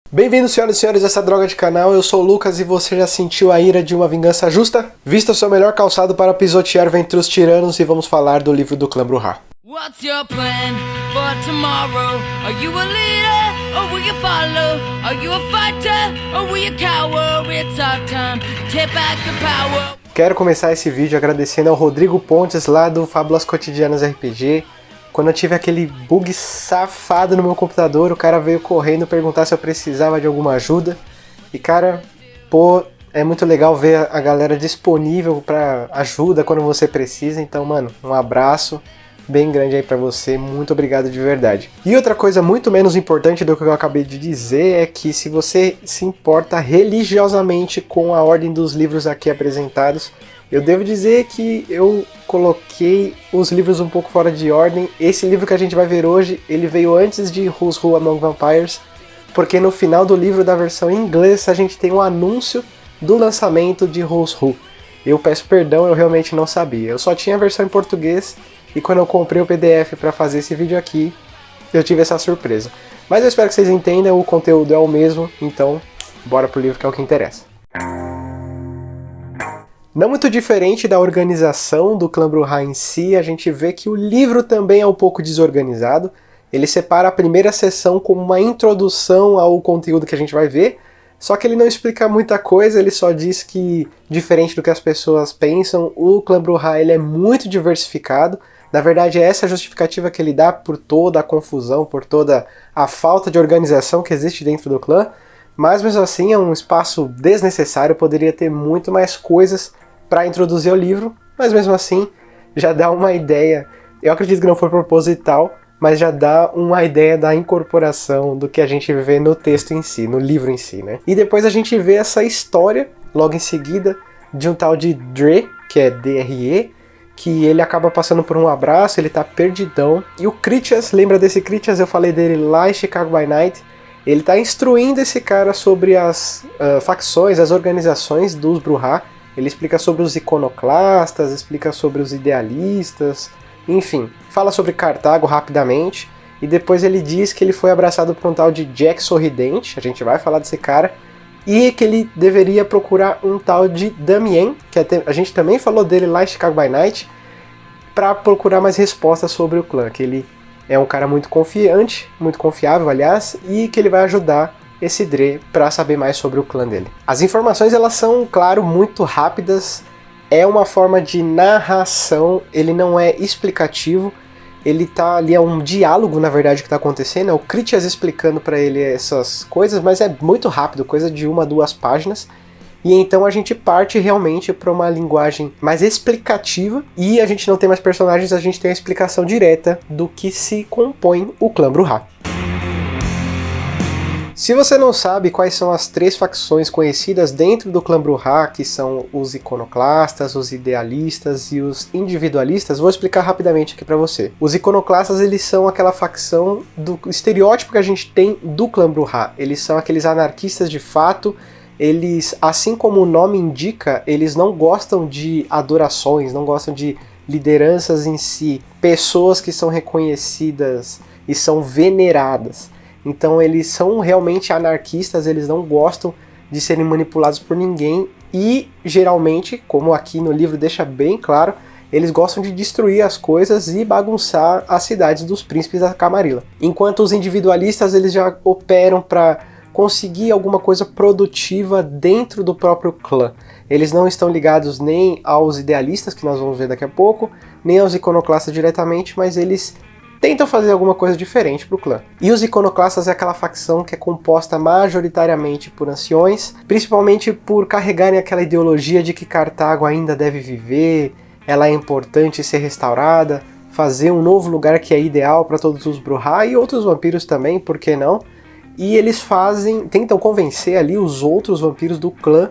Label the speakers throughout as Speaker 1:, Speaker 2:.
Speaker 1: Bem-vindos, senhoras e senhores, a essa droga de canal. Eu sou o Lucas e você já sentiu a ira de uma vingança justa? Vista o seu melhor calçado para pisotear ventre os tiranos e vamos falar do livro do clã Brujah.
Speaker 2: What's your plan for tomorrow? Are you a leader or will you follow? Are you a fighter or will you cower? It's our time to take back the power.
Speaker 1: Quero começar esse vídeo agradecendo ao Rodrigo Pontes lá do Fábulas Cotidianas RPG. Quando eu tive aquele bug safado no meu computador, o cara veio correndo perguntar se eu precisava de alguma ajuda. E cara, pô, é muito legal ver a galera disponível pra ajuda quando você precisa. Então, mano, um abraço bem grande aí pra você, muito obrigado de verdade. E outra coisa muito menos importante do que eu acabei de dizer é que se você se importa religiosamente com a ordem dos livros aqui apresentados, eu devo dizer que eu coloquei os livros um pouco fora de ordem. Esse livro que a gente vai ver hoje, ele veio antes de Who's Who Among Vampires, porque no final do livro da versão em inglês a gente tem um anúncio do lançamento de Who's Who. Eu peço perdão, eu realmente não sabia. Eu só tinha a versão em português e quando eu comprei o PDF para fazer esse vídeo aqui, eu tive essa surpresa. Mas eu espero que vocês entendam, o conteúdo é o mesmo, então bora pro livro que é o que interessa. Não muito diferente da organização do clã Brujah em si, a gente vê que o livro também é um pouco desorganizado. Ele separa a primeira sessão como uma introdução ao conteúdo que a gente vai ver, só que ele não explica muita coisa, ele só diz que, diferente do que as pessoas pensam, o clã Brujah ele é muito diversificado. Na verdade, é essa a justificativa que ele dá por toda a confusão, por toda a falta de organização que existe dentro do clã, mas mesmo assim é um espaço desnecessário, poderia ter muito mais coisas para introduzir o livro, mas mesmo assim já dá uma ideia. Eu acredito que não foi proposital, mas já dá uma ideia da incorporação do que a gente vê no texto em si, no livro em si, né? E depois a gente vê essa história, logo em seguida, de um tal de Dre, que é D-R-E, que ele acaba passando por um abraço, ele tá perdidão. E o Critias, lembra desse Critias? Eu falei dele lá em Chicago by Night. Ele tá instruindo esse cara sobre as facções, as organizações dos Brujah. Ele explica sobre os iconoclastas, explica sobre os idealistas, enfim, fala sobre Cartago rapidamente, e depois ele diz que ele foi abraçado por um tal de Jack Sorridente, a gente vai falar desse cara, e que ele deveria procurar um tal de Damien, que a gente também falou dele lá em Chicago by Night, para procurar mais respostas sobre o clã, que ele é um cara muito confiante, muito confiável, aliás, e que ele vai ajudar esse Dre para saber mais sobre o clã dele. As informações elas são, claro, muito rápidas, é uma forma de narração, ele não é explicativo, ele tá ali, é um diálogo na verdade que tá acontecendo, é o Critias explicando para ele essas coisas, mas é muito rápido, coisa de 1 a 2 páginas, e então a gente parte realmente para uma linguagem mais explicativa, e a gente não tem mais personagens, a gente tem a explicação direta do que se compõe o clã Brujah. Se você não sabe quais são as 3 facções conhecidas dentro do clã Brujah, que são os iconoclastas, os idealistas e os individualistas, vou explicar rapidamente aqui pra você. Os iconoclastas, eles são aquela facção do estereótipo que a gente tem do clã Brujah. Eles são aqueles anarquistas de fato, eles, assim como o nome indica, eles não gostam de adorações, não gostam de lideranças em si, pessoas que são reconhecidas e são veneradas. Então eles são realmente anarquistas, eles não gostam de serem manipulados por ninguém e geralmente, como aqui no livro deixa bem claro, eles gostam de destruir as coisas e bagunçar as cidades dos príncipes da Camarilla. Enquanto os individualistas eles já operam para conseguir alguma coisa produtiva dentro do próprio clã. Eles não estão ligados nem aos idealistas, que nós vamos ver daqui a pouco, nem aos iconoclastas diretamente, mas eles tentam fazer alguma coisa diferente para o clã. E os iconoclastas é aquela facção que é composta majoritariamente por anciões, principalmente por carregarem aquela ideologia de que Cartago ainda deve viver, ela é importante ser restaurada, fazer um novo lugar que é ideal para todos os Brujah e outros vampiros também, por que não? E eles tentam convencer ali os outros vampiros do clã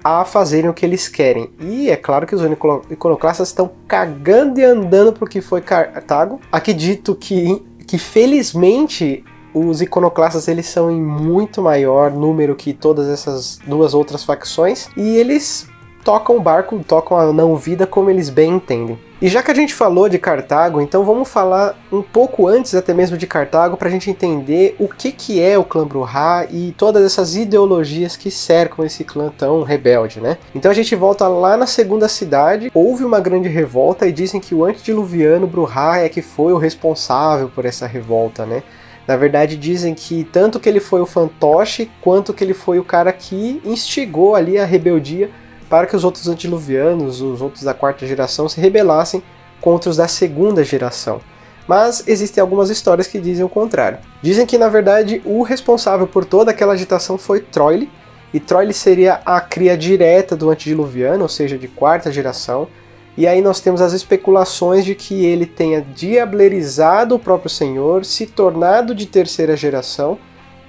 Speaker 1: a fazerem o que eles querem. E é claro que os iconoclastas estão cagando e andando pro que foi Cartago. Acredito que felizmente os iconoclastas eles são em muito maior número que todas essas 2 outras facções, e eles tocam o barco, tocam a não-vida como eles bem entendem. E já que a gente falou de Cartago, então vamos falar um pouco antes até mesmo de Cartago para a gente entender o que é o clã Brujah e todas essas ideologias que cercam esse clã tão rebelde, né? Então a gente volta lá na segunda cidade, houve uma grande revolta e dizem que o antediluviano Brujah é que foi o responsável por essa revolta, né? Na verdade dizem que tanto que ele foi o fantoche, quanto que ele foi o cara que instigou ali a rebeldia para que os outros antediluvianos, os outros da quarta geração, se rebelassem contra os da segunda geração. Mas existem algumas histórias que dizem o contrário. Dizem que, na verdade, o responsável por toda aquela agitação foi Troile, e Troile seria a cria direta do antediluviano, ou seja, de quarta geração, e aí nós temos as especulações de que ele tenha diablerizado o próprio senhor, se tornado de terceira geração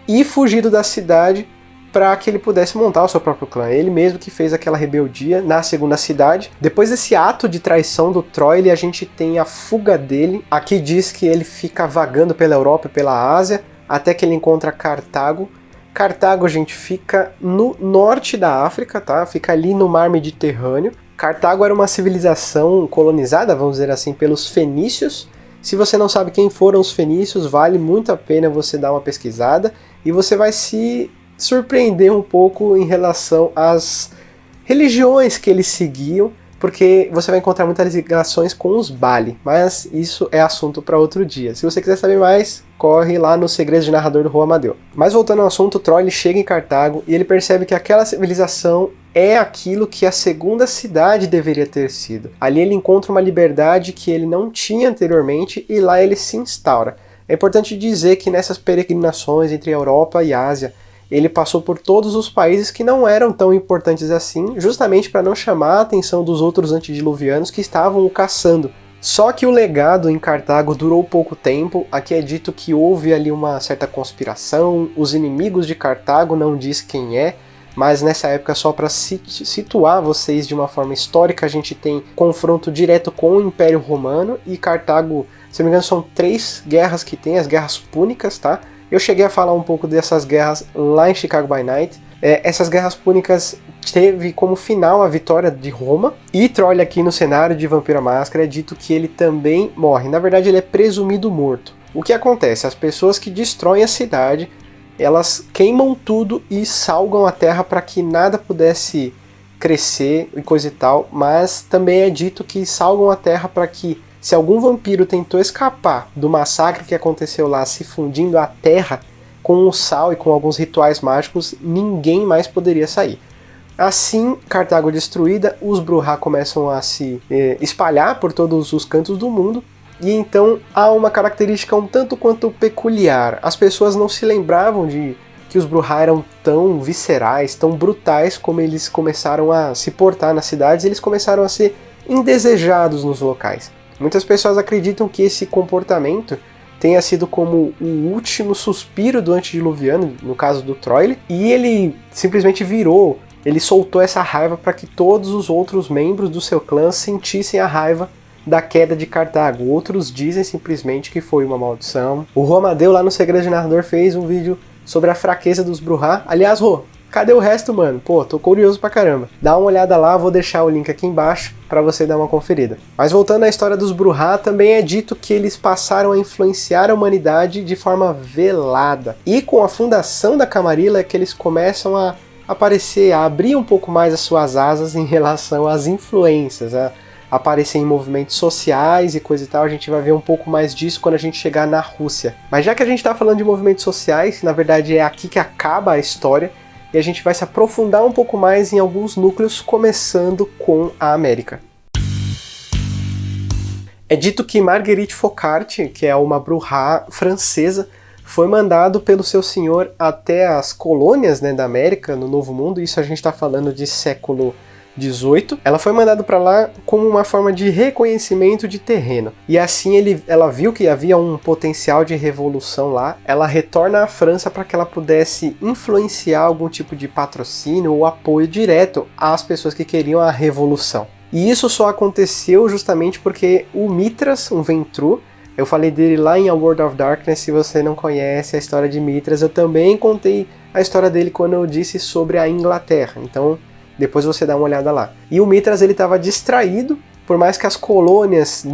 Speaker 1: e fugido da cidade para que ele pudesse montar o seu próprio clã. Ele mesmo que fez aquela rebeldia na segunda cidade. Depois desse ato de traição do Troile, a gente tem a fuga dele. Aqui diz que ele fica vagando pela Europa e pela Ásia, até que ele encontra Cartago. Cartago, gente, fica no norte da África, tá? Fica ali no mar Mediterrâneo. Cartago era uma civilização colonizada, vamos dizer assim, pelos fenícios. Se você não sabe quem foram os fenícios, vale muito a pena você dar uma pesquisada e você vai se surpreender um pouco em relação às religiões que eles seguiam, porque você vai encontrar muitas ligações com os Bali, mas isso é assunto para outro dia. Se você quiser saber mais, corre lá no Segredos de Narrador do Rô Amadeu. Mas voltando ao assunto, Troile chega em Cartago e ele percebe que aquela civilização é aquilo que a segunda cidade deveria ter sido. Ali ele encontra uma liberdade que ele não tinha anteriormente e lá ele se instaura. É importante dizer que nessas peregrinações entre Europa e Ásia, ele passou por todos os países que não eram tão importantes assim, justamente para não chamar a atenção dos outros antediluvianos que estavam o caçando. Só que o legado em Cartago durou pouco tempo. Aqui é dito que houve ali uma certa conspiração, os inimigos de Cartago, não diz quem é, mas nessa época, só para situar vocês de uma forma histórica, a gente tem confronto direto com o Império Romano e Cartago, se não me engano, são 3 guerras que tem, as guerras púnicas, tá? Eu cheguei a falar um pouco dessas guerras lá em Chicago by Night. Essas guerras púnicas teve como final a vitória de Roma. E Troile aqui no cenário de Vampiro à Máscara é dito que ele também morre. Na verdade ele é presumido morto. O que acontece? As pessoas que destroem a cidade, elas queimam tudo e salgam a terra para que nada pudesse crescer e coisa e tal. Mas também é dito que salgam a terra para que, se algum vampiro tentou escapar do massacre que aconteceu lá, se fundindo a terra com o sal e com alguns rituais mágicos, ninguém mais poderia sair. Assim, Cartago destruída, os Brujah começam a se espalhar por todos os cantos do mundo, e então há uma característica um tanto quanto peculiar. As pessoas não se lembravam de que os Brujah eram tão viscerais, tão brutais como eles começaram a se portar nas cidades, eles começaram a ser indesejados nos locais. Muitas pessoas acreditam que esse comportamento tenha sido como o último suspiro do antediluviano, no caso do Troile, e ele simplesmente virou, ele soltou essa raiva para que todos os outros membros do seu clã sentissem a raiva da queda de Cartago. Outros dizem simplesmente que foi uma maldição. O Rô Amadeu lá no Segredo de Narrador fez um vídeo sobre a fraqueza dos Brujah. Aliás, Rô, cadê o resto, mano? Pô, tô curioso pra caramba. Dá uma olhada lá, vou deixar o link aqui embaixo pra você dar uma conferida. Mas voltando à história dos Brujah, também é dito que eles passaram a influenciar a humanidade de forma velada. E com a fundação da Camarilla é que eles começam a aparecer, a abrir um pouco mais as suas asas em relação às influências, a aparecer em movimentos sociais e coisa e tal. A gente vai ver um pouco mais disso quando a gente chegar na Rússia. Mas já que a gente tá falando de movimentos sociais, na verdade é aqui que acaba a história, e a gente vai se aprofundar um pouco mais em alguns núcleos, começando com a América. É dito que Marguerite Focart, que é uma Brujah francesa, foi mandado pelo seu senhor até as colônias, né, da América, no Novo Mundo. Isso a gente está falando de século XVIII. Ela foi mandada para lá como uma forma de reconhecimento de terreno. E assim ela viu que havia um potencial de revolução lá. Ela retorna à França para que ela pudesse influenciar algum tipo de patrocínio ou apoio direto às pessoas que queriam a revolução. E isso só aconteceu justamente porque o Mithras, um Ventrue, eu falei dele lá em A World of Darkness. Se você não conhece a história de Mithras, eu também contei a história dele quando eu disse sobre a Inglaterra. Então Depois você dá uma olhada lá. E o Mithras ele estava distraído, por mais que as colônias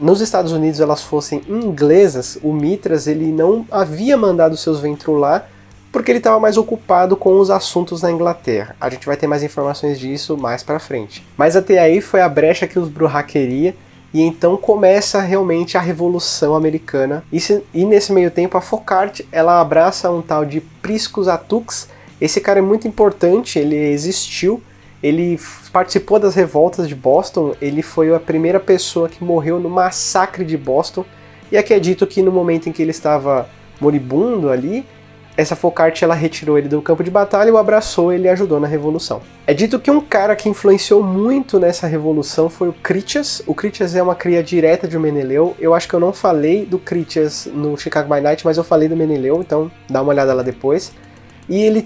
Speaker 1: nos Estados Unidos elas fossem inglesas, o Mithras ele não havia mandado seus Ventrue lá, porque ele estava mais ocupado com os assuntos na Inglaterra. A gente vai ter mais informações disso mais pra frente. Mas até aí foi a brecha que os Brujah queria, e então começa realmente a Revolução Americana. E nesse meio tempo a Focart ela abraça um tal de Priscus Attucks. Esse cara é muito importante, ele existiu, ele participou das revoltas de Boston, ele foi a primeira pessoa que morreu no massacre de Boston, e aqui é dito que no momento em que ele estava moribundo ali, essa Focart ela retirou ele do campo de batalha, o abraçou e ele ajudou na Revolução. É dito que um cara que influenciou muito nessa Revolução foi o Critias. O Critias é uma cria direta de Meneleu. Eu acho que eu não falei do Critias no Chicago by Night, mas eu falei do Meneleu, então dá uma olhada lá depois. E ele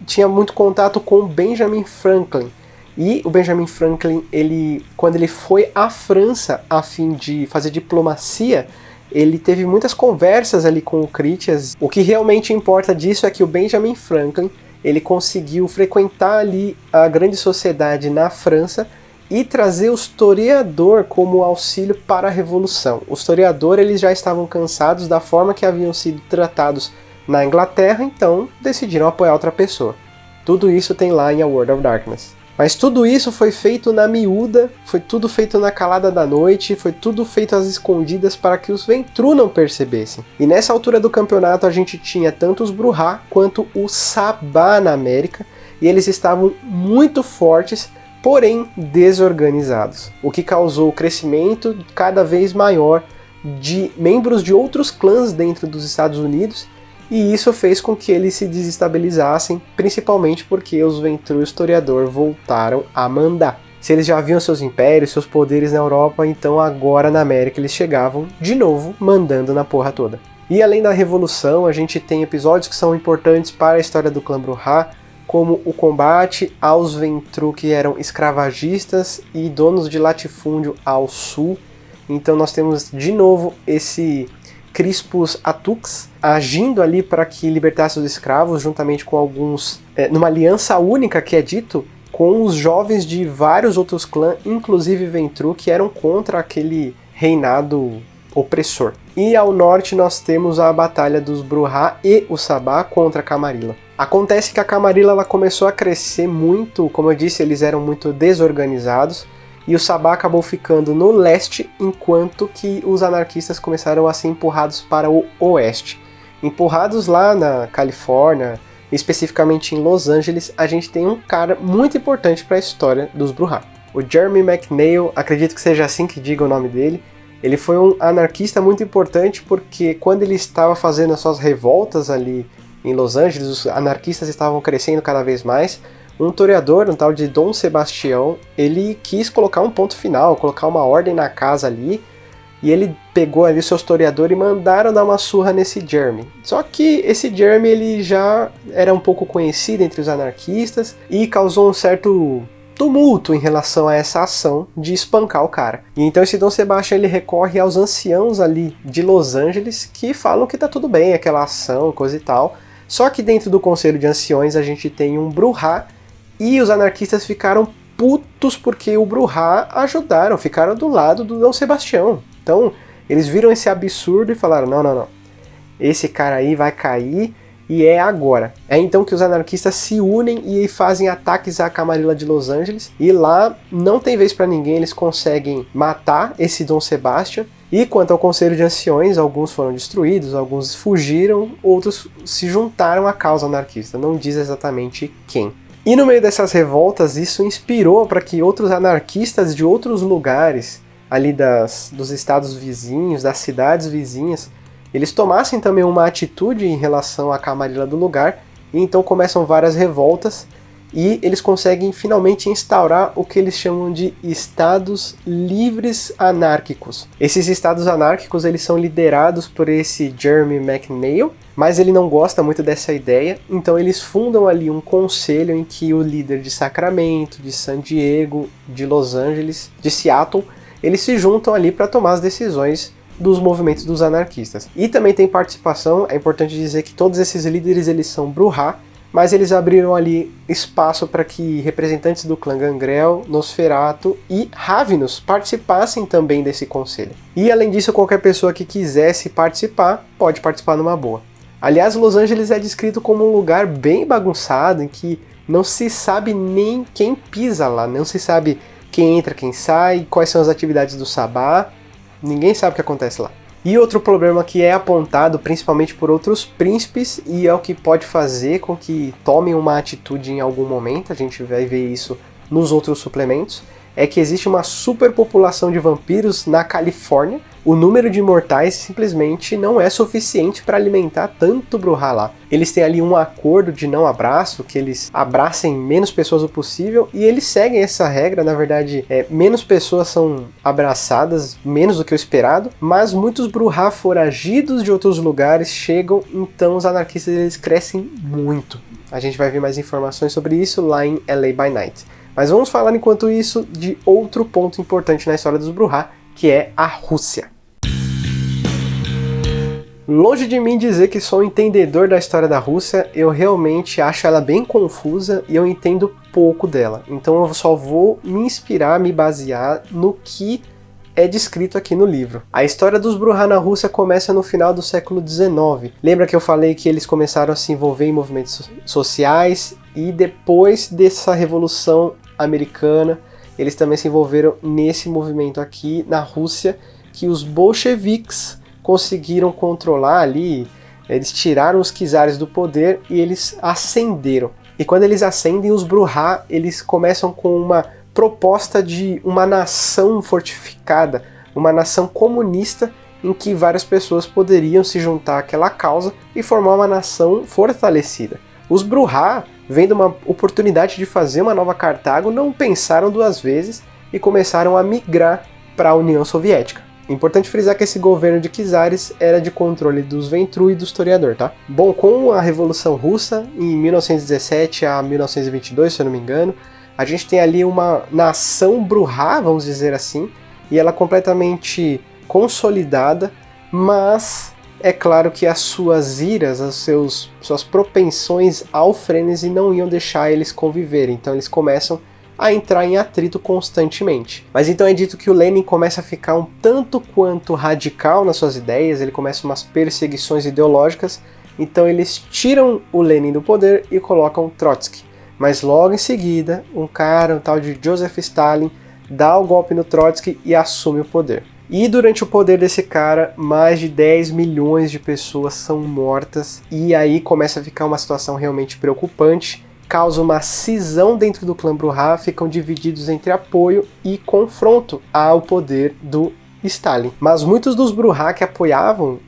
Speaker 1: tinha muito contato com o Benjamin Franklin. E o Benjamin Franklin, quando ele foi à França a fim de fazer diplomacia, ele teve muitas conversas ali com o Critias. O que realmente importa disso é que o Benjamin Franklin, ele conseguiu frequentar ali a grande sociedade na França e trazer o historiador como auxílio para a Revolução. O historiador, eles já estavam cansados da forma que haviam sido tratados na Inglaterra, então decidiram apoiar outra pessoa. Tudo isso tem lá em A World of Darkness. Mas tudo isso foi feito na miúda, foi tudo feito na calada da noite, foi tudo feito às escondidas para que os Ventrue não percebessem. E nessa altura do campeonato a gente tinha tanto os Brujah quanto o Sabá na América, e eles estavam muito fortes, porém desorganizados, o que causou o crescimento cada vez maior de membros de outros clãs dentro dos Estados Unidos, e isso fez com que eles se desestabilizassem, principalmente porque os Ventrue e o historiador voltaram a mandar. Se eles já haviam seus impérios, seus poderes na Europa, então agora na América eles chegavam de novo mandando na porra toda. E além da Revolução, a gente tem episódios que são importantes para a história do clã Brujah, como o combate aos Ventrue que eram escravagistas e donos de latifúndio ao sul. Então nós temos de novo esse Crispus Attucks agindo ali para que libertasse os escravos, juntamente com alguns, numa aliança única que é dito, com os jovens de vários outros clãs, inclusive Ventrue, que eram contra aquele reinado opressor. E ao norte nós temos a batalha dos Brujah e o Sabá contra a Camarilla. Acontece que a Camarilla ela começou a crescer muito, como eu disse, eles eram muito desorganizados, e o Sabá acabou ficando no leste, enquanto que os anarquistas começaram a ser empurrados para o oeste. Empurrados lá na Califórnia, especificamente em Los Angeles, a gente tem um cara muito importante para a história dos Brujah. O Jeremy McNeil, acredito que seja assim que diga o nome dele, ele foi um anarquista muito importante porque quando ele estava fazendo as suas revoltas ali em Los Angeles, os anarquistas estavam crescendo cada vez mais. Um toreador, um tal de Dom Sebastião, ele quis colocar um ponto final, colocar uma ordem na casa ali, e ele pegou ali o seu historiador e mandaram dar uma surra nesse Jeremy. Só que esse Jeremy ele já era um pouco conhecido entre os anarquistas e causou um certo tumulto em relação a essa ação de espancar o cara. E então esse Dom Sebastião ele recorre aos anciãos ali de Los Angeles que falam que tá tudo bem, aquela ação, coisa e tal. Só que dentro do Conselho de Anciões a gente tem um Brujah, e os anarquistas ficaram putos porque o Brujah ajudaram, ficaram do lado do Dom Sebastião. Então, eles viram esse absurdo e falaram, não, esse cara aí vai cair e é agora. É então que os anarquistas se unem e fazem ataques à Camarilla de Los Angeles, e lá não tem vez pra ninguém, eles conseguem matar esse Dom Sebastião. E quanto ao Conselho de Anciões, alguns foram destruídos, alguns fugiram, outros se juntaram à causa anarquista, não diz exatamente quem. E no meio dessas revoltas, isso inspirou para que outros anarquistas de outros lugares, ali dos estados vizinhos, das cidades vizinhas, eles tomassem também uma atitude em relação à Camarilla do lugar, e então começam várias revoltas, e eles conseguem finalmente instaurar o que eles chamam de estados livres anárquicos. Esses estados anárquicos eles são liderados por esse Jeremy McNeil, mas ele não gosta muito dessa ideia, então eles fundam ali um conselho em que o líder de Sacramento, de San Diego, de Los Angeles, de Seattle, eles se juntam ali para tomar as decisões dos movimentos dos anarquistas. E também tem participação, é importante dizer que todos esses líderes eles são Brujah, mas eles abriram ali espaço para que representantes do clã Gangrel, Nosferatu e Ravenous participassem também desse conselho. E além disso, qualquer pessoa que quisesse participar, pode participar numa boa. Aliás, Los Angeles é descrito como um lugar bem bagunçado, em que não se sabe nem quem pisa lá, não se sabe quem entra, quem sai, quais são as atividades do Sabá, ninguém sabe o que acontece lá. E outro problema que é apontado principalmente por outros príncipes, e é o que pode fazer com que tomem uma atitude em algum momento, a gente vai ver isso nos outros suplementos, é que existe uma superpopulação de vampiros na Califórnia. O número de mortais simplesmente não é suficiente para alimentar tanto Brujah lá. Eles têm ali um acordo de não abraço, que eles abracem menos pessoas o possível, e eles seguem essa regra. Na verdade, menos pessoas são abraçadas, menos do que o esperado, mas muitos Brujah foragidos de outros lugares chegam, então os anarquistas eles crescem muito. A gente vai ver mais informações sobre isso lá em LA by Night. Mas vamos falar enquanto isso de outro ponto importante na história dos Brujah, que é a Rússia. Longe de mim dizer que sou um entendedor da história da Rússia, eu realmente acho ela bem confusa e eu entendo pouco dela. Então eu só vou me inspirar, me basear no que é descrito aqui no livro. A história dos Brujah na Rússia começa no final do século XIX. Lembra que eu falei que eles começaram a se envolver em movimentos sociais e depois dessa Revolução Americana, eles também se envolveram nesse movimento aqui na Rússia, que os bolcheviques conseguiram controlar ali, eles tiraram os czares do poder e eles ascenderam. E quando eles ascendem, os Brujah, eles começam com uma proposta de uma nação fortificada, uma nação comunista em que várias pessoas poderiam se juntar àquela causa e formar uma nação fortalecida. Os Brujah, vendo uma oportunidade de fazer uma nova Cartago, não pensaram duas vezes e começaram a migrar para a União Soviética. Importante frisar que esse governo de czares era de controle dos Ventru e do historiador, tá? Bom, com a Revolução Russa, em 1917 a 1922, se eu não me engano, a gente tem ali uma nação Brujah, vamos dizer assim, e ela completamente consolidada, mas é claro que as suas iras, suas propensões ao frenesi não iam deixar eles conviverem, então eles começam a entrar em atrito constantemente. Mas então é dito que o Lenin começa a ficar um tanto quanto radical nas suas ideias, ele começa umas perseguições ideológicas, então eles tiram o Lenin do poder e colocam Trotsky. Mas logo em seguida, um tal de Joseph Stalin dá o golpe no Trotsky e assume o poder. E durante o poder desse cara, mais de 10 milhões de pessoas são mortas, e aí começa a ficar uma situação realmente preocupante, causa uma cisão dentro do clã Brujah, ficam divididos entre apoio e confronto ao poder do Stalin. Mas muitos dos Brujah que apoiavam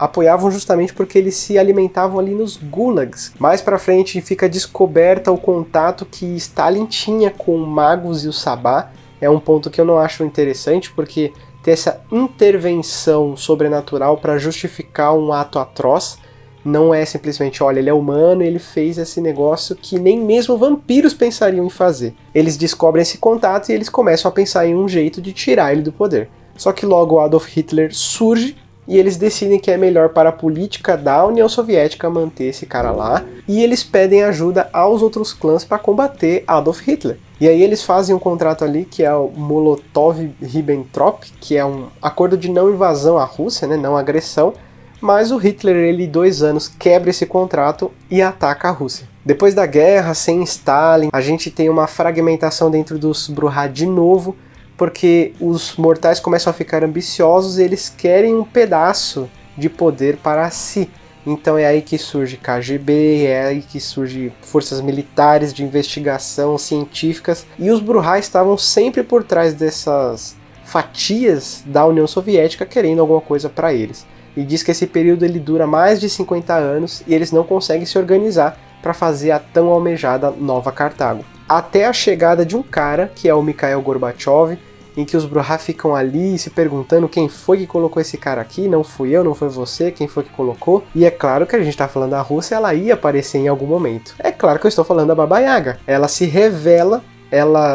Speaker 1: justamente porque eles se alimentavam ali nos gulags. Mais pra frente fica descoberta o contato que Stalin tinha com magos e o Sabá. É um ponto que eu não acho interessante, porque ter essa intervenção sobrenatural para justificar um ato atroz não é simplesmente, olha, ele é humano e ele fez esse negócio que nem mesmo vampiros pensariam em fazer. Eles descobrem esse contato e eles começam a pensar em um jeito de tirar ele do poder. Só que logo Adolf Hitler surge e eles decidem que é melhor para a política da União Soviética manter esse cara lá, e eles pedem ajuda aos outros clãs para combater Adolf Hitler. E aí eles fazem um contrato ali que é o Molotov-Ribbentrop, que é um acordo de não invasão à Rússia, né, não agressão, mas o Hitler, ele 2 anos, quebra esse contrato e ataca a Rússia. Depois da guerra, sem Stalin, a gente tem uma fragmentação dentro dos Brujah de novo, porque os mortais começam a ficar ambiciosos e eles querem um pedaço de poder para si. Então é aí que surge KGB, é aí que surge forças militares de investigação, científicas, e os Brujah estavam sempre por trás dessas fatias da União Soviética querendo alguma coisa para eles. E diz que esse período ele dura mais de 50 anos e eles não conseguem se organizar para fazer a tão almejada nova Cartago. Até a chegada de um cara, que é o Mikhail Gorbachev, em que os Brujah ficam ali se perguntando quem foi que colocou esse cara aqui, não fui eu, não foi você, quem foi que colocou. E é claro que a gente está falando da Rússia, ela ia aparecer em algum momento. É claro que eu estou falando da Baba Yaga. Ela se revela,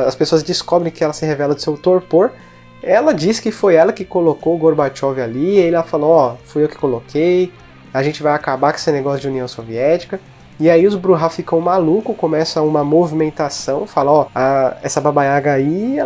Speaker 1: as pessoas descobrem que ela se revela do seu torpor. Ela diz que foi ela que colocou o Gorbachev ali, e ela falou, fui eu que coloquei, a gente vai acabar com esse negócio de União Soviética. E aí os Brujah ficam malucos, começa uma movimentação, fala, ó, essa Baba Yaga aí,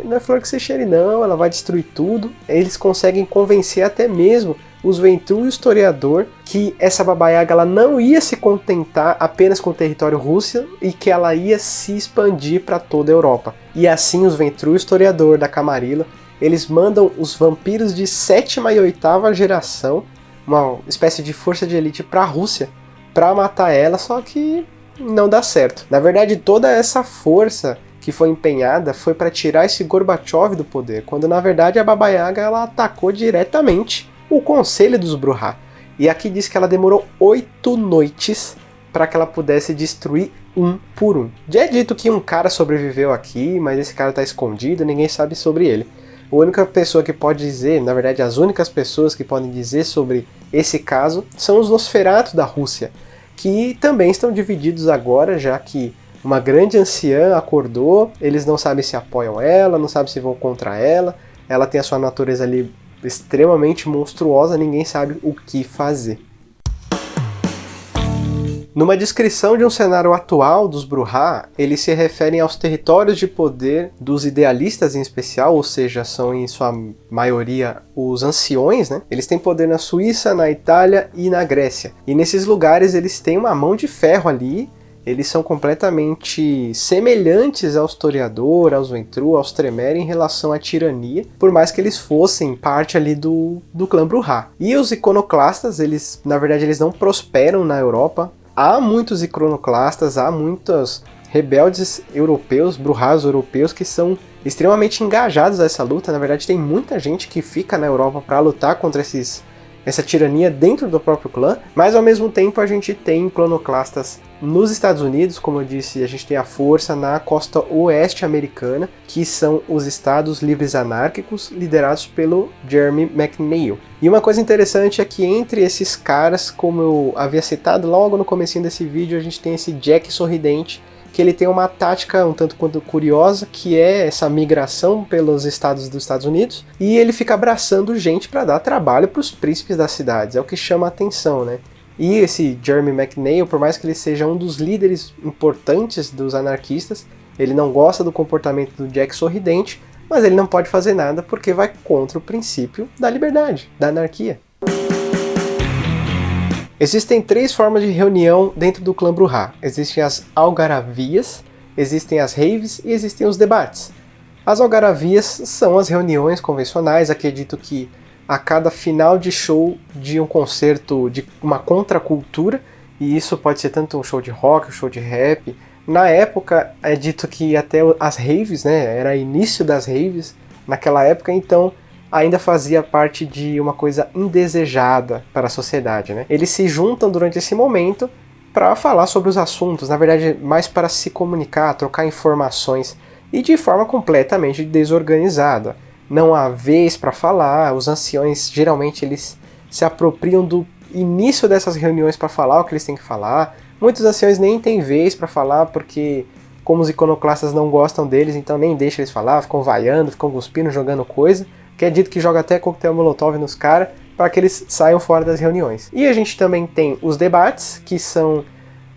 Speaker 1: não é flor que se cheire não, ela vai destruir tudo. Eles conseguem convencer até mesmo os Ventrue e o Historiador que essa Baba Yaga ela não ia se contentar apenas com o território Rússia e que ela ia se expandir para toda a Europa. E assim os Ventrue e o Historiador da Camarilla, eles mandam os vampiros de 7ª e 8ª geração, uma espécie de força de elite para a Rússia, para matar ela, só que não dá certo. Na verdade, toda essa força que foi empenhada foi para tirar esse Gorbachev do poder, quando na verdade a Baba Yaga ela atacou diretamente o Conselho dos Brujah. E aqui diz que ela demorou 8 noites para que ela pudesse destruir um por um. Já é dito que um cara sobreviveu aqui, mas esse cara está escondido, ninguém sabe sobre ele. A única pessoa que pode dizer, na verdade as únicas pessoas que podem dizer sobre esse caso são os Nosferatu da Rússia, que também estão divididos agora, já que uma grande anciã acordou, eles não sabem se apoiam ela, não sabem se vão contra ela, ela tem a sua natureza ali extremamente monstruosa, ninguém sabe o que fazer. Numa descrição de um cenário atual dos Brujah, eles se referem aos territórios de poder dos idealistas em especial, ou seja, são em sua maioria os anciões, né? Eles têm poder na Suíça, na Itália e na Grécia. E nesses lugares eles têm uma mão de ferro ali, eles são completamente semelhantes ao Historiador, aos Ventrue, aos Tremere em relação à tirania, por mais que eles fossem parte ali do clã Brujah. E os iconoclastas, na verdade eles não prosperam na Europa. Há muitos iconoclastas, há muitos rebeldes europeus, Brujahs europeus, que são extremamente engajados nessa luta. Na verdade tem muita gente que fica na Europa para lutar contra essa tirania dentro do próprio clã, mas ao mesmo tempo a gente tem iconoclastas nos Estados Unidos, como eu disse, a gente tem a força na costa oeste americana, que são os Estados Livres Anárquicos, liderados pelo Jeremy McNeil. E uma coisa interessante é que entre esses caras, como eu havia citado logo no comecinho desse vídeo, a gente tem esse Jack Sorridente, que ele tem uma tática um tanto quanto curiosa, que é essa migração pelos estados dos Estados Unidos, e ele fica abraçando gente para dar trabalho para os príncipes das cidades, é o que chama a atenção, né? E esse Jeremy McNeil, por mais que ele seja um dos líderes importantes dos anarquistas, ele não gosta do comportamento do Jack Sorridente, mas ele não pode fazer nada porque vai contra o princípio da liberdade, da anarquia. Existem 3 formas de reunião dentro do clã Brujah. Existem as algaravias, existem as raves e existem os debates. As algaravias são as reuniões convencionais, acredito que a cada final de show de um concerto de uma contracultura, e isso pode ser tanto um show de rock, um show de rap. Na época é dito que até as raves, né, era início das raves naquela época, então ainda fazia parte de uma coisa indesejada para a sociedade, né? Eles se juntam durante esse momento para falar sobre os assuntos, na verdade mais para se comunicar, trocar informações, e de forma completamente desorganizada. Não há vez para falar, os anciões geralmente eles se apropriam do início dessas reuniões para falar o que eles têm que falar. Muitos anciões nem têm vez para falar porque, como os iconoclastas não gostam deles, então nem deixam eles falar, ficam vaiando, ficam cuspindo, jogando coisa, que é dito que joga até coquetel molotov nos caras para que eles saiam fora das reuniões. E a gente também tem os debates, que são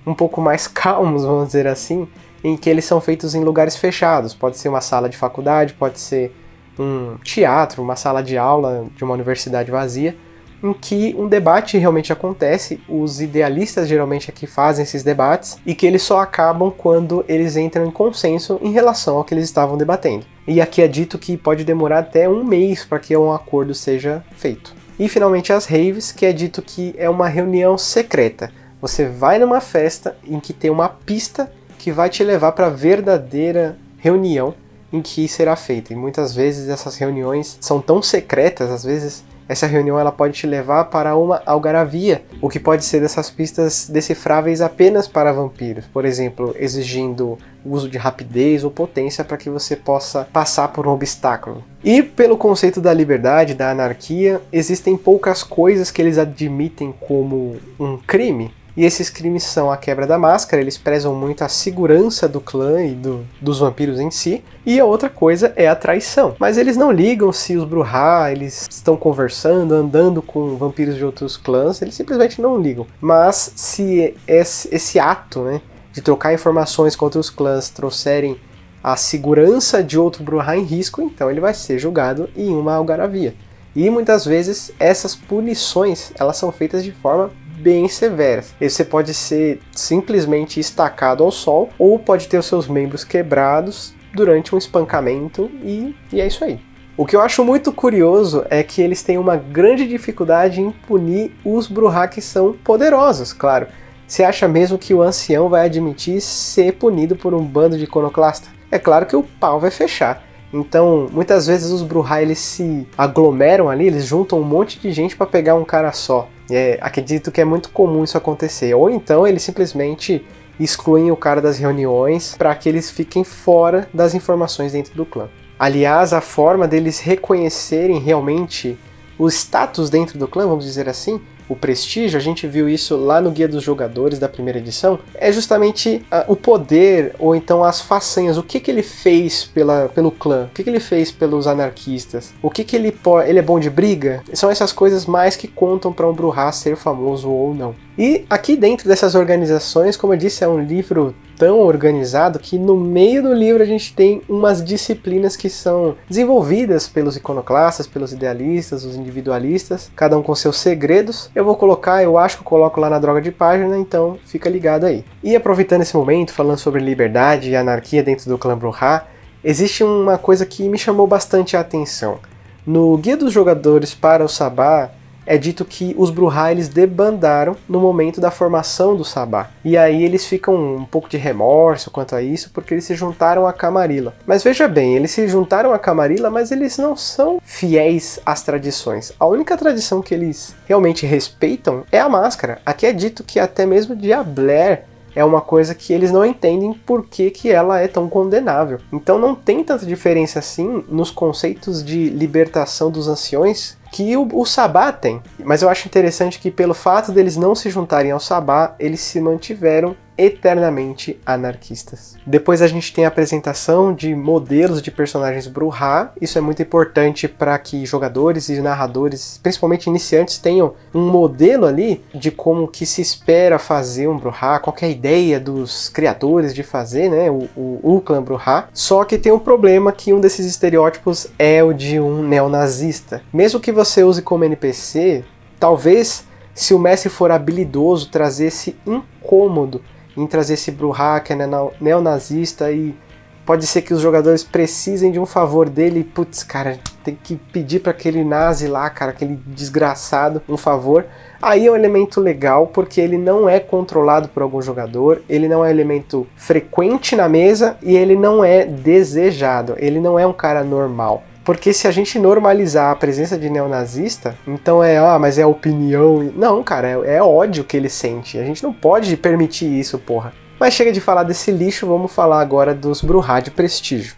Speaker 1: um pouco mais calmos, vamos dizer assim, em que eles são feitos em lugares fechados. Pode ser uma sala de faculdade, pode ser um teatro, uma sala de aula de uma universidade vazia, em que um debate realmente acontece, os idealistas geralmente é que fazem esses debates, e que eles só acabam quando eles entram em consenso em relação ao que eles estavam debatendo. E aqui é dito que pode demorar até 1 mês para que um acordo seja feito. E finalmente as raves, que é dito que é uma reunião secreta. Você vai numa festa em que tem uma pista que vai te levar para a verdadeira reunião em que será feita. E muitas vezes essas reuniões são tão secretas, às vezes essa reunião ela pode te levar para uma algaravia, o que pode ser dessas pistas decifráveis apenas para vampiros, por exemplo, exigindo o uso de rapidez ou potência para que você possa passar por um obstáculo. E pelo conceito da liberdade, da anarquia, existem poucas coisas que eles admitem como um crime, E esses crimes são a quebra da máscara, eles prezam muito a segurança do clã e dos vampiros em si. E a outra coisa é a traição. Mas eles não ligam se os Brujah, eles estão conversando, andando com vampiros de outros clãs, eles simplesmente não ligam. Mas se esse ato, né, de trocar informações com outros clãs trouxerem a segurança de outro Brujah em risco, então ele vai ser julgado em uma algaravia. E muitas vezes essas punições, elas são feitas de forma bem severas. Você pode ser simplesmente estacado ao sol, ou pode ter os seus membros quebrados durante um espancamento, e é isso aí. O que eu acho muito curioso é que eles têm uma grande dificuldade em punir os Brujah que são poderosos, claro. Você acha mesmo que o ancião vai admitir ser punido por um bando de iconoclasta? É claro que o pau vai fechar. Então, muitas vezes os Brujah, eles se aglomeram ali, eles juntam um monte de gente para pegar um cara só. Acredito que é muito comum isso acontecer. Ou então eles simplesmente excluem o cara das reuniões para que eles fiquem fora das informações dentro do clã. Aliás, a forma deles reconhecerem realmente o status dentro do clã, vamos dizer assim, o prestígio, a gente viu isso lá no Guia dos Jogadores da primeira edição, é justamente o poder, ou então as façanhas, o que ele fez pelo clã, o que ele fez pelos anarquistas, o que ele é bom de briga, são essas coisas mais que contam para um Brujah ser famoso ou não. E aqui dentro dessas organizações, como eu disse, é um livro tão organizado que no meio do livro a gente tem umas disciplinas que são desenvolvidas pelos iconoclastas, pelos idealistas, os individualistas, cada um com seus segredos. Eu acho que eu coloco lá na droga de página, então fica ligado aí. E aproveitando esse momento, falando sobre liberdade e anarquia dentro do clã Brujah, existe uma coisa que me chamou bastante a atenção. No Guia dos Jogadores para o Sabá, é dito que os Brujah, eles debandaram no momento da formação do Sabá. E aí eles ficam um pouco de remorso quanto a isso, porque eles se juntaram a Camarilla. Mas veja bem, eles se juntaram a Camarilla, mas eles não são fiéis às tradições. A única tradição que eles realmente respeitam é a máscara. Aqui é dito que até mesmo Diabler é uma coisa que eles não entendem por que ela é tão condenável. Então não tem tanta diferença assim nos conceitos de libertação dos anciões que o Sabá tem. Mas eu acho interessante que pelo fato deles não se juntarem ao Sabá, eles se mantiveram eternamente anarquistas. Depois a gente tem a apresentação de modelos de personagens Brujah. Isso é muito importante para que jogadores e narradores, principalmente iniciantes, tenham um modelo ali de como que se espera fazer um Brujah, qual que é a ideia dos criadores de fazer, né, o clã Brujah. Só que tem um problema, que um desses estereótipos é o de um neonazista. Mesmo que você use como NPC, talvez, se o mestre for habilidoso, trazer esse incômodo em trazer esse Brujah que é neonazista, e pode ser que os jogadores precisem de um favor dele, putz, cara, tem que pedir para aquele nazi lá, cara, aquele desgraçado, um favor. Aí é um elemento legal, porque ele não é controlado por algum jogador, ele não é um elemento frequente na mesa e ele não é desejado, ele não é um cara normal. Porque se a gente normalizar a presença de neonazista, então mas é opinião. Não, cara, é ódio que ele sente. A gente não pode permitir isso, porra. Mas chega de falar desse lixo, vamos falar agora dos Brujah de prestígio.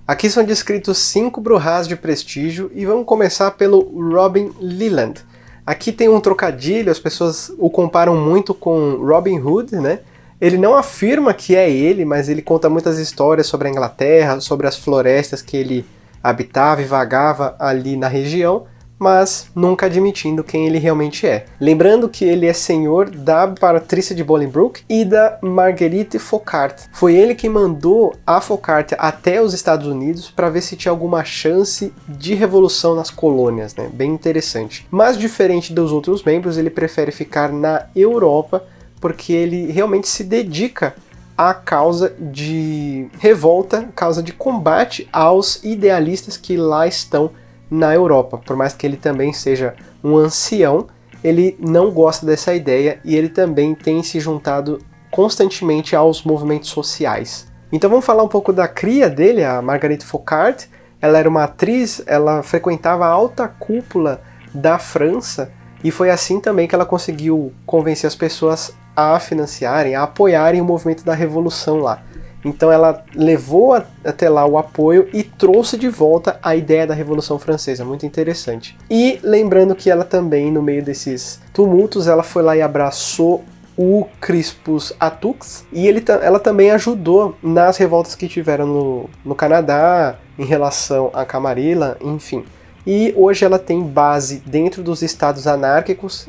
Speaker 1: Aqui são descritos 5 Brujahs de prestígio e vamos começar pelo Robin Leland. Aqui tem um trocadilho, as pessoas o comparam muito com Robin Hood, né? Ele não afirma que é ele, mas ele conta muitas histórias sobre a Inglaterra, sobre as florestas que ele habitava e vagava ali na região, mas nunca admitindo quem ele realmente é. Lembrando que ele é senhor da Patrícia de Bolingbroke e da Marguerite Focart. Foi ele que mandou a Focart até os Estados Unidos para ver se tinha alguma chance de revolução nas colônias, né? Bem interessante. Mas diferente dos outros membros, ele prefere ficar na Europa, porque ele realmente se dedica à causa de revolta, causa de combate aos idealistas que lá estão na Europa. Por mais que ele também seja um ancião, ele não gosta dessa ideia e ele também tem se juntado constantemente aos movimentos sociais. Então vamos falar um pouco da cria dele, a Marguerite Focart. Ela era uma atriz, ela frequentava a alta cúpula da França e foi assim também que ela conseguiu convencer as pessoas a financiarem, a apoiarem o movimento da revolução lá. Então ela levou até lá o apoio e trouxe de volta a ideia da Revolução Francesa, muito interessante. E lembrando que ela também, no meio desses tumultos, ela foi lá e abraçou o Crispus Attucks, e ela também ajudou nas revoltas que tiveram no Canadá, em relação à Camarilla, enfim. E hoje ela tem base dentro dos estados anárquicos,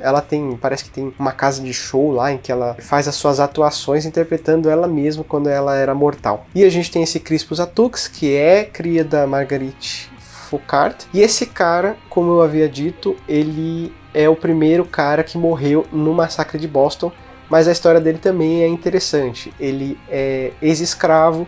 Speaker 1: parece que tem uma casa de show lá em que ela faz as suas atuações interpretando ela mesma quando ela era mortal. E a gente tem esse Crispus Attucks, que é cria da Marguerite Foucart, e esse cara, como eu havia dito, ele é o primeiro cara que morreu no massacre de Boston, mas a história dele também é interessante. Ele é ex-escravo,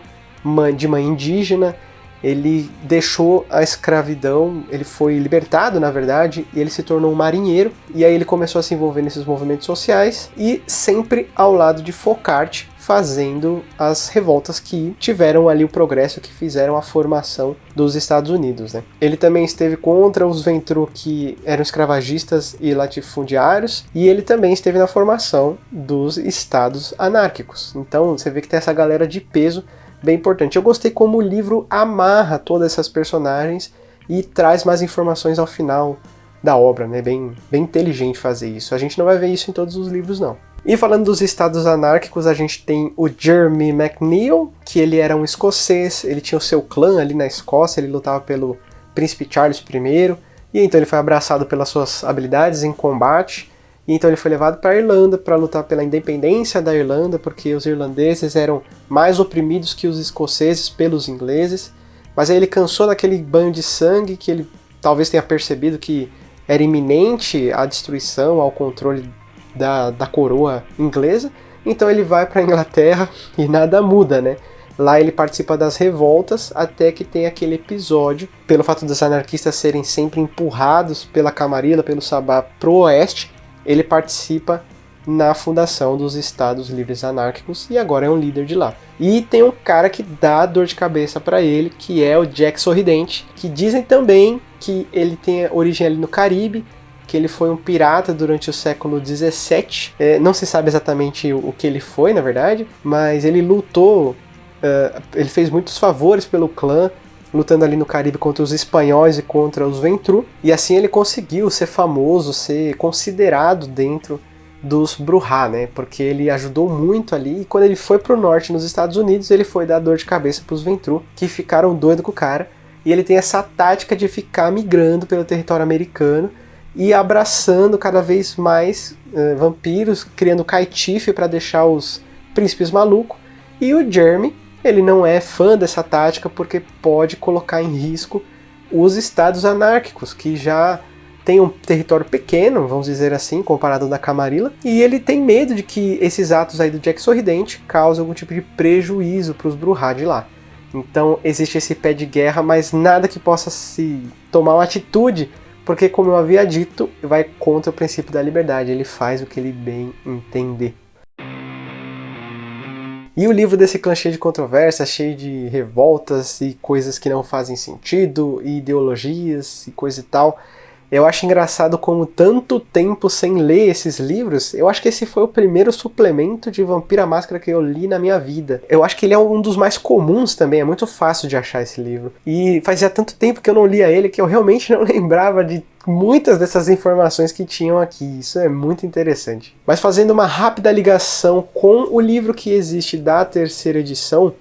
Speaker 1: de mãe indígena. Ele deixou a escravidão, ele foi libertado, na verdade, e ele se tornou um marinheiro, e aí ele começou a se envolver nesses movimentos sociais, e sempre ao lado de Foucart, fazendo as revoltas que tiveram ali o progresso, que fizeram a formação dos Estados Unidos, né? Ele também esteve contra os Ventru, que eram escravagistas e latifundiários, e ele também esteve na formação dos estados anárquicos. Então você vê que tem essa galera de peso bem importante. Eu gostei como o livro amarra todas essas personagens e traz mais informações ao final da obra, né? Bem inteligente fazer isso. A gente não vai ver isso em todos os livros, não. E falando dos estados anárquicos, a gente tem o Jeremy McNeill, que ele era um escocês, ele tinha o seu clã ali na Escócia, ele lutava pelo príncipe Charles I, e então ele foi abraçado pelas suas habilidades em combate. E então ele foi levado para a Irlanda para lutar pela independência da Irlanda, porque os irlandeses eram mais oprimidos que os escoceses pelos ingleses. Mas aí ele cansou daquele banho de sangue, que ele talvez tenha percebido que era iminente a destruição ao controle da coroa inglesa. Então ele vai para a Inglaterra e nada muda, né? Lá ele participa das revoltas, até que tem aquele episódio, pelo fato dos anarquistas serem sempre empurrados pela Camarilla, pelo Sabá, pro oeste. Ele participa na fundação dos Estados Livres Anárquicos e agora é um líder de lá. E tem um cara que dá dor de cabeça para ele, que é o Jack Sorridente, que dizem também que ele tem origem ali no Caribe, que ele foi um pirata durante o século XVII. Não se sabe exatamente o que ele foi, na verdade, mas ele lutou, ele fez muitos favores pelo clã, lutando ali no Caribe contra os espanhóis e contra os Ventru, e assim ele conseguiu ser famoso, ser considerado dentro dos Brujah, né? Porque ele ajudou muito ali, e quando ele foi pro norte nos Estados Unidos, ele foi dar dor de cabeça pros Ventru, que ficaram doidos com o cara, e ele tem essa tática de ficar migrando pelo território americano e abraçando cada vez mais vampiros, criando caitife para deixar os príncipes malucos, e o Jeremy, ele não é fã dessa tática porque pode colocar em risco os estados anárquicos, que já tem um território pequeno, vamos dizer assim, comparado ao da Camarilla, e ele tem medo de que esses atos aí do Jack Sorridente causem algum tipo de prejuízo para os Brujah de lá. Então existe esse pé de guerra, mas nada que possa se tomar uma atitude, porque como eu havia dito, vai contra o princípio da liberdade, ele faz o que ele bem entender. E o livro desse clã cheio de controvérsias, cheio de revoltas e coisas que não fazem sentido, e ideologias e coisa e tal. Eu acho engraçado como tanto tempo sem ler esses livros, eu acho que esse foi o primeiro suplemento de Vampiro à Máscara que eu li na minha vida. Eu acho que ele é um dos mais comuns também, é muito fácil de achar esse livro. E fazia tanto tempo que eu não lia ele que eu realmente não lembrava de muitas dessas informações que tinham aqui. Isso é muito interessante. Mas fazendo uma rápida ligação com o livro que existe da terceira edição,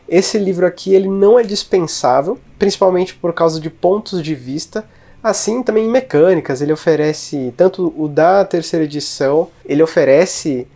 Speaker 1: esse livro aqui ele não é dispensável, principalmente por causa de pontos de vista. Assim também em mecânicas, ele oferece, tanto o da terceira edição, ele oferece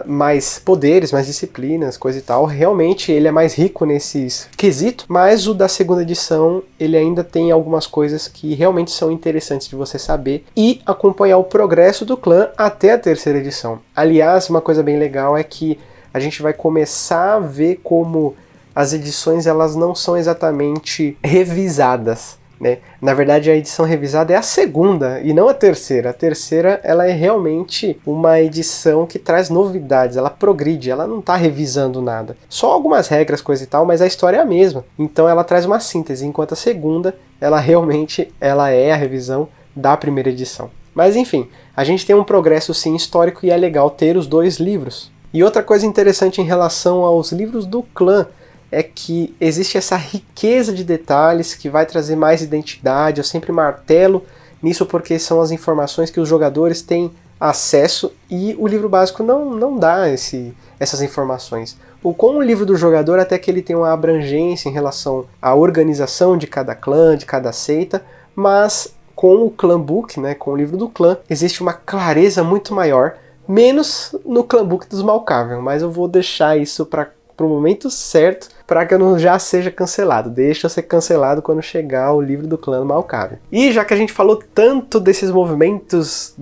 Speaker 1: mais poderes, mais disciplinas, coisa e tal. Realmente ele é mais rico nesses quesitos, mas o da segunda edição, ele ainda tem algumas coisas que realmente são interessantes de você saber e acompanhar o progresso do clã até a terceira edição. Aliás, uma coisa bem legal é que a gente vai começar a ver como as edições elas não são exatamente revisadas. Né? Na verdade, a edição revisada é a segunda e não a terceira. A terceira ela é realmente uma edição que traz novidades, ela progride, ela não está revisando nada. Só algumas regras, coisa e tal, mas a história é a mesma. Então ela traz uma síntese, enquanto a segunda, ela realmente é a revisão da primeira edição. Mas enfim, a gente tem um progresso sim histórico e é legal ter os dois livros. E outra coisa interessante em relação aos livros do clã, é que existe essa riqueza de detalhes que vai trazer mais identidade. Eu sempre martelo nisso porque são as informações que os jogadores têm acesso e o livro básico não dá essas informações. Com o livro do jogador, até que ele tem uma abrangência em relação à organização de cada clã, de cada seita, mas com o Clan Book, né, com o livro do clã, existe uma clareza muito maior, menos no Clan Book dos Malkavian, mas eu vou deixar isso para o momento certo, para que eu não já seja cancelado. Deixa eu ser cancelado quando chegar o livro do clã Malkavian. E já que a gente falou tanto desses movimentos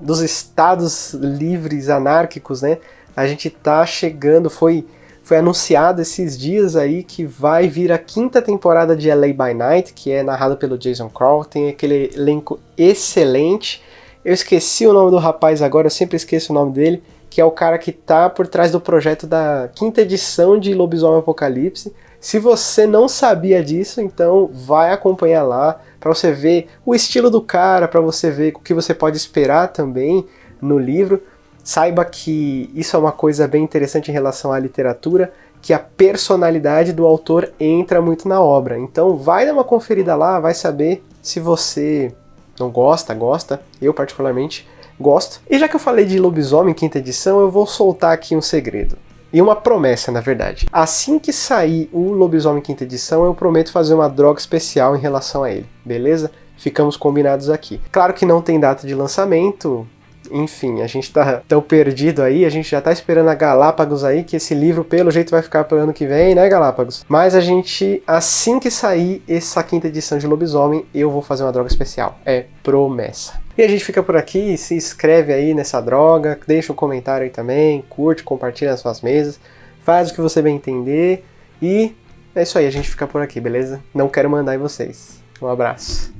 Speaker 1: dos estados livres, anárquicos, né, a gente tá chegando, foi anunciado esses dias aí que vai vir a 5ª temporada de LA by Night, que é narrada pelo Jason Crow, tem aquele elenco excelente. Eu esqueci o nome do rapaz agora, eu sempre esqueço o nome dele, que é o cara que tá por trás do projeto da 5ª edição de Lobisomem Apocalipse. Se você não sabia disso, então vai acompanhar lá, para você ver o estilo do cara, para você ver o que você pode esperar também no livro. Saiba que isso é uma coisa bem interessante em relação à literatura, que a personalidade do autor entra muito na obra. Então vai dar uma conferida lá, vai saber se você não gosta, eu particularmente gosto. E já que eu falei de Lobisomem 5ª edição, eu vou soltar aqui um segredo. E uma promessa, na verdade. Assim que sair o Lobisomem 5ª edição, eu prometo fazer uma droga especial em relação a ele, beleza? Ficamos combinados aqui. Claro que não tem data de lançamento. Enfim, a gente tá tão perdido aí, a gente já tá esperando a Galápagos aí, que esse livro pelo jeito vai ficar pro ano que vem, né, Galápagos? Mas a gente, assim que sair essa 5ª edição de Lobisomem, eu vou fazer uma droga especial. É promessa. E a gente fica por aqui, se inscreve aí nessa droga, deixa um comentário aí também, curte, compartilha nas suas mesas, faz o que você bem entender e é isso aí, a gente fica por aqui, beleza? Não quero mandar em vocês. Um abraço.